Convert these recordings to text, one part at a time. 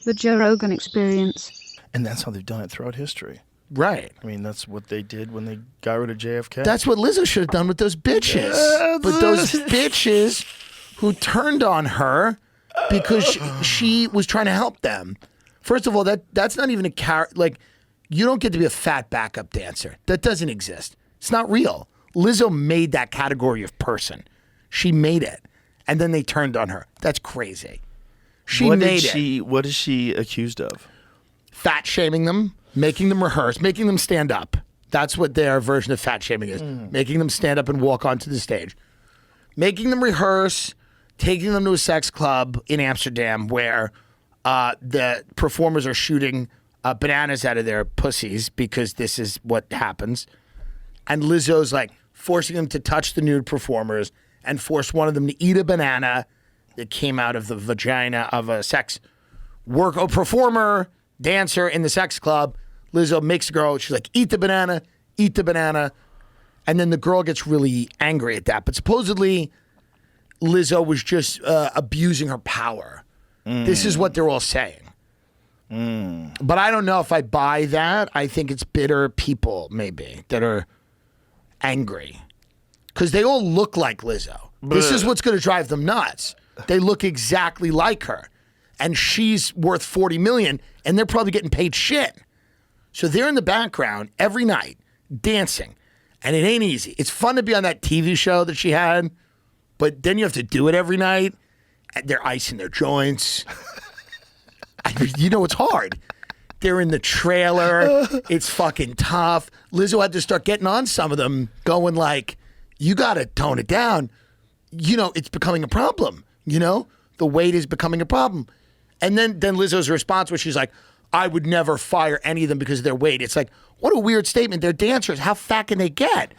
The Joe Rogan Experience. And that's how they've done it throughout history. Right. I mean, that's what they did when they got rid of JFK. That's what Lizzo should have done with those bitches. But those bitches who turned on her because she was trying to help them. First of all, that's not even a character. Like, you don't get to be a fat backup dancer. That doesn't exist. It's not real. Lizzo made that category of person. She made it. And then they turned on her. That's crazy. What is she accused of? Fat shaming them, making them rehearse, making them stand up. That's what their version of fat shaming is. Making them stand up and walk onto the stage. Making them rehearse, taking them to a sex club in Amsterdam where the performers are shooting bananas out of their pussies because this is what happens. And Lizzo's like forcing them to touch the nude performers and force one of them to eat a banana that came out of the vagina of a performer, dancer in the sex club. Lizzo makes the girl, she's like, eat the banana. And then the girl gets really angry at that. But supposedly, Lizzo was just abusing her power. This is what they're all saying. But I don't know if I buy that. I think it's bitter people, maybe, that are angry. Because they all look like Lizzo. This is what's going to drive them nuts. They look exactly like her. And she's worth $40 million, and they're probably getting paid shit. So they're in the background every night, dancing. And it ain't easy. It's fun to be on that TV show that she had, but then you have to do it every night. And they're icing their joints. You know it's hard. They're in the trailer. It's fucking tough. Lizzo had to start getting on some of them, going like, you got to tone it down. You know, it's becoming a problem. You know, the weight is becoming a problem. And then Lizzo's response was she's like, I would never fire any of them because of their weight. It's like, what a weird statement. They're dancers. How fat can they get?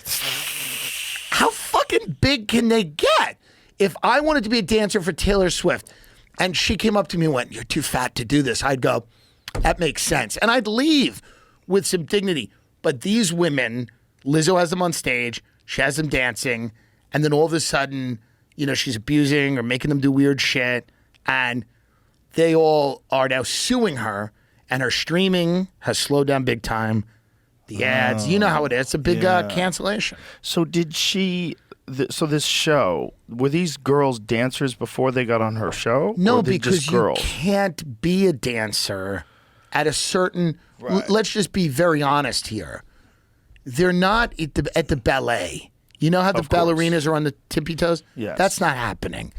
How fucking big can they get? If I wanted to be a dancer for Taylor Swift and she came up to me and went, you're too fat to do this, I'd go, that makes sense. And I'd leave with some dignity. But these women, Lizzo has them on stage, she has them dancing, and then all of a sudden, you know, she's abusing or making them do weird shit. And they all are now suing her, and her streaming has slowed down big time. The ads, you know how it is. It's a big cancellation. So did so this show, were these girls dancers before they got on her show? No, or because just girls? You can't be a dancer at a certain, let's just be very honest here. They're not at the ballet. You know how the ballerinas are on the tippy toes? Yes. That's not happening.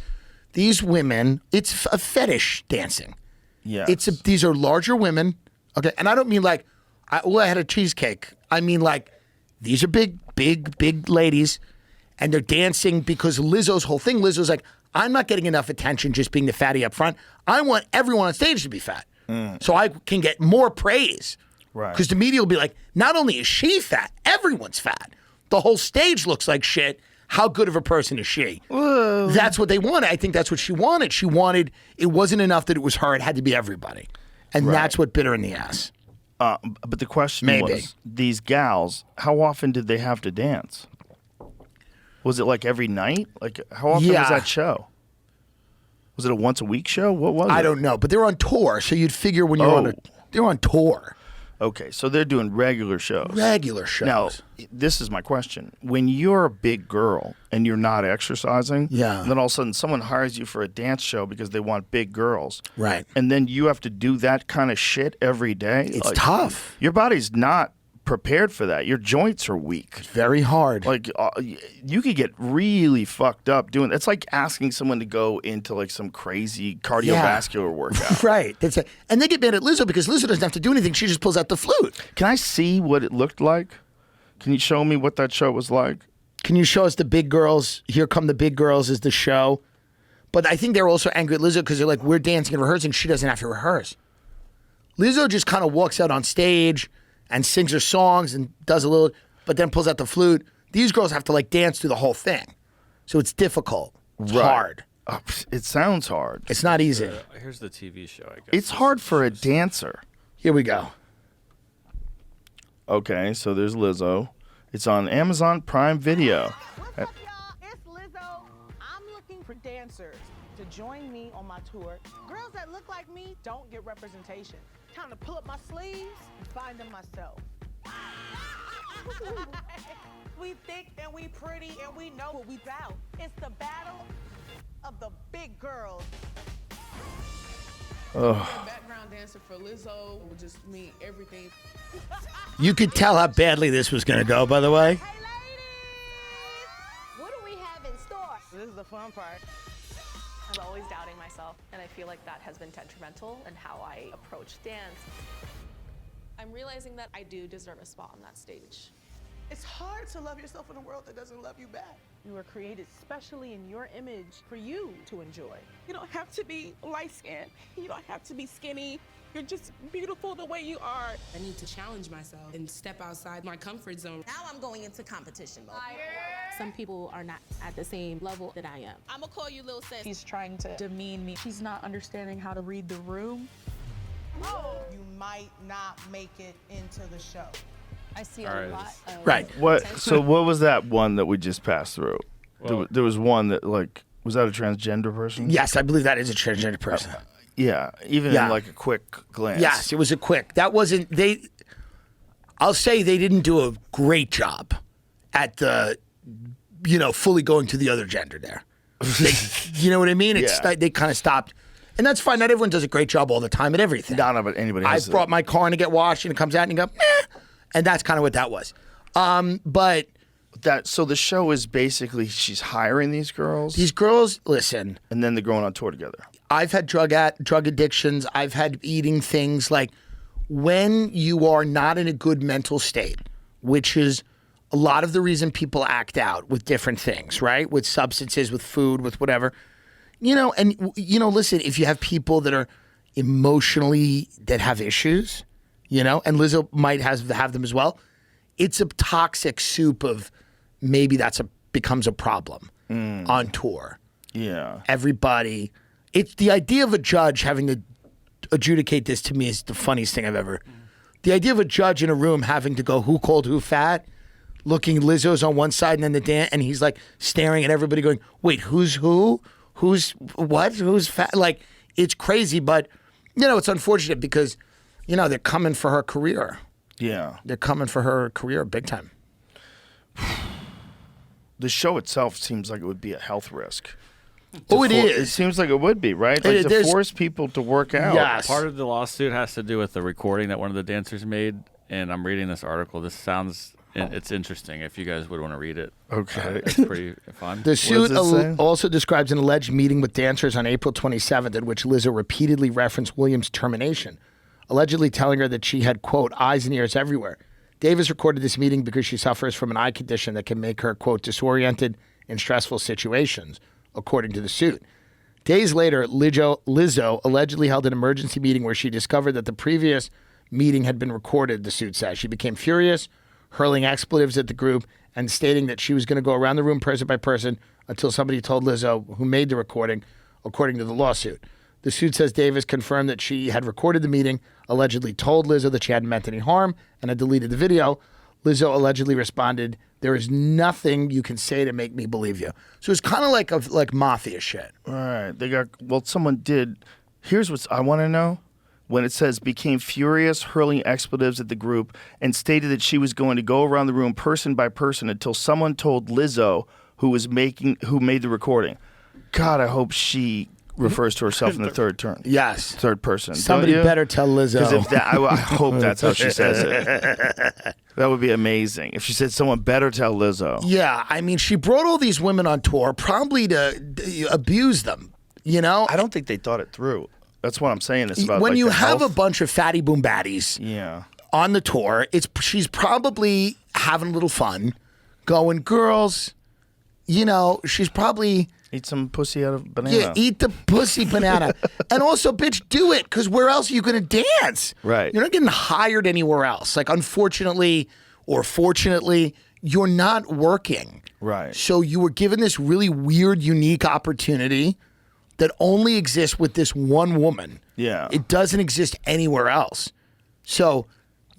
These women, it's a fetish dancing. Yes. These are larger women. Okay. And I don't mean like, I had a cheesecake. I mean like, these are big ladies, and they're dancing because Lizzo's whole thing, Lizzo's like, I'm not getting enough attention just being the fatty up front. I want everyone on stage to be fat. So I can get more praise. Right. Because the media will be like, not only is she fat, everyone's fat. The whole stage looks like shit. How good of a person is she? Whoa. That's what they wanted. I think that's what she wanted. She wanted, it wasn't enough that it was her. It had to be everybody. And that's what bit her in the ass. But the question was, these gals, how often did they have to dance? Was it like every night? Like, how often was that show? Was it a once-a-week show? What was it? I don't know. But they're on tour, so you'd figure when you're they're on tour. Okay, so they're doing regular shows. Regular shows. Now, this is my question. When you're a big girl and you're not exercising, and then all of a sudden someone hires you for a dance show because they want big girls. Right. And then you have to do that kind of shit every day. It's tough. Your body's not prepared for that. Your joints are weak. It's very hard. Like, you could get really fucked up doing. It's like asking someone to go into like some crazy cardiovascular workout. Right. And they get mad at Lizzo because Lizzo doesn't have to do anything. She just pulls out the flute. Can I see what it looked like? Can you show me what that show was like? Can you show us the big girls? Here Come the Big Girls is the show. But I think they're also angry at Lizzo because they're like, we're dancing and rehearsing. She doesn't have to rehearse. Lizzo just kind of walks out on stage and sings her songs and does a little, but then pulls out the flute. These girls have to like dance through the whole thing. So it's difficult. It's hard. It sounds hard. It's not easy. Here's the TV show, I guess. It's hard for a dancer. Here we go. Okay, so there's Lizzo. It's on Amazon Prime Video. What's up, y'all? It's Lizzo. I'm looking for dancers. to join me on my tour. Girls that look like me don't get representation. Time to pull up my sleeves and find them myself. We thick and we pretty and we know what we about. It's the battle of the big girls. Background dancer for Lizzo would just mean everything. You could tell how badly this was going to go, by the way. Hey, ladies! What do we have in store? This is the fun part. I'm always doubting myself, and I feel like that has been detrimental in how I approach dance. I'm realizing that I do deserve a spot on that stage. It's hard to love yourself in a world that doesn't love you back. You were created specially in your image for you to enjoy. You don't have to be light-skinned. You don't have to be skinny. You're just beautiful the way you are. I need to challenge myself and step outside my comfort zone. Now I'm going into competition mode. Some people are not at the same level that I am. I'm gonna call you Lil Sis. She's trying to demean me. She's not understanding how to read the room. You might not make it into the show. I see a lot of Right. What? So what was that one that we just passed through? There was one that was that a transgender person? Yes, I believe that is a transgender person. Yeah, even in like a quick glance. Yes, it was a quick. That wasn't they. I'll say they didn't do a great job at the, fully going to the other gender there. You know what I mean? It's they kind of stopped, and that's fine. Not everyone does a great job all the time at everything. No, but anybody. I brought my car in to get washed, and it comes out, and you go, meh. And that's kind of what that was. But so the show is basically she's hiring these girls. These girls, listen, and then they're going on tour together. I've had drug addictions. I've had eating things. Like when you are not in a good mental state, which is a lot of the reason people act out with different things, right? With substances, with food, with whatever. Listen, if you have people that are emotionally, that have issues, and Lizzo might have them as well, it's a toxic soup of maybe becomes a problem on tour. Yeah. Everybody, it's the idea of a judge having to adjudicate this to me is the funniest thing I've ever. The idea of a judge in a room having to go, who called who fat? Looking, Lizzo's on one side and then the dance, and he's like staring at everybody going, wait, who's who? Who's what? Who's fat? Like, it's crazy, but, it's unfortunate because, they're coming for her career. Yeah. They're coming for her career big time. The show itself seems like it would be a health risk. It is. It seems like it would be, right? Like to force people to work out. Yes. Part of the lawsuit has to do with the recording that one of the dancers made, and I'm reading this article. This sounds, it's interesting if you guys would want to read it. Okay. It's pretty fun. The suit also describes an alleged meeting with dancers on April 27th in which Lizzo repeatedly referenced Williams' termination, allegedly telling her that she had, quote, eyes and ears everywhere. Davis recorded this meeting because she suffers from an eye condition that can make her, quote, disoriented in stressful situations, according to the suit. Days later, Lizzo allegedly held an emergency meeting where she discovered that the previous meeting had been recorded, the suit says. She became furious, hurling expletives at the group and stating that she was going to go around the room person by person until somebody told Lizzo, who made the recording, according to the lawsuit. The suit says Davis confirmed that she had recorded the meeting, allegedly told Lizzo that she hadn't meant any harm, and had deleted the video. Lizzo allegedly responded, "There is nothing you can say to make me believe you." So it's kind of like mafia shit. All right. Someone did. Here's what I want to know. When it says became furious, hurling expletives at the group, and stated that she was going to go around the room person by person until someone told Lizzo, who made the recording. God, I hope she refers to herself in the third term. Yes. Third person. Somebody better tell Lizzo. Because I hope that's how she says it. That would be amazing. If she said someone better tell Lizzo. Yeah, I mean, she brought all these women on tour probably to abuse them, I don't think they thought it through. That's what I'm saying. It's about when you have health. a bunch of fatty boom baddies on the tour, she's probably having a little fun, going, girls, she's probably... Eat some pussy out of banana. Yeah, eat the pussy banana. And also, bitch, do it, because where else are you going to dance? Right. You're not getting hired anywhere else. Like, unfortunately or fortunately, you're not working. Right. So you were given this really weird, unique opportunity that only exists with this one woman. Yeah. It doesn't exist anywhere else. So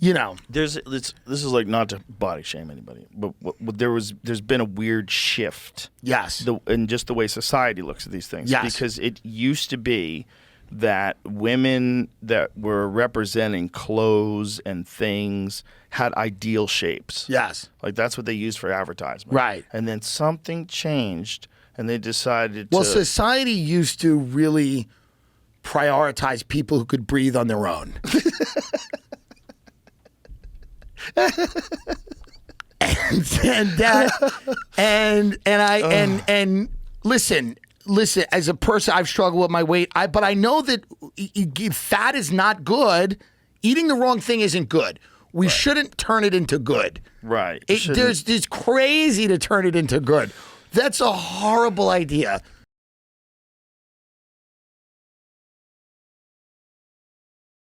You know, this is like not to body shame anybody, but there's been a weird shift. Yes. In just the way society looks at these things. Yes. Because it used to be that women that were representing clothes and things had ideal shapes. Yes. Like that's what they used for advertisement. Right. And then something changed and they decided well, to... society used to really prioritize people who could breathe on their own. and listen, as a person, I've struggled with my weight, but I know that fat is not good. Eating the wrong thing isn't good. We shouldn't turn it into good. Right. It's crazy to turn it into good. That's a horrible idea.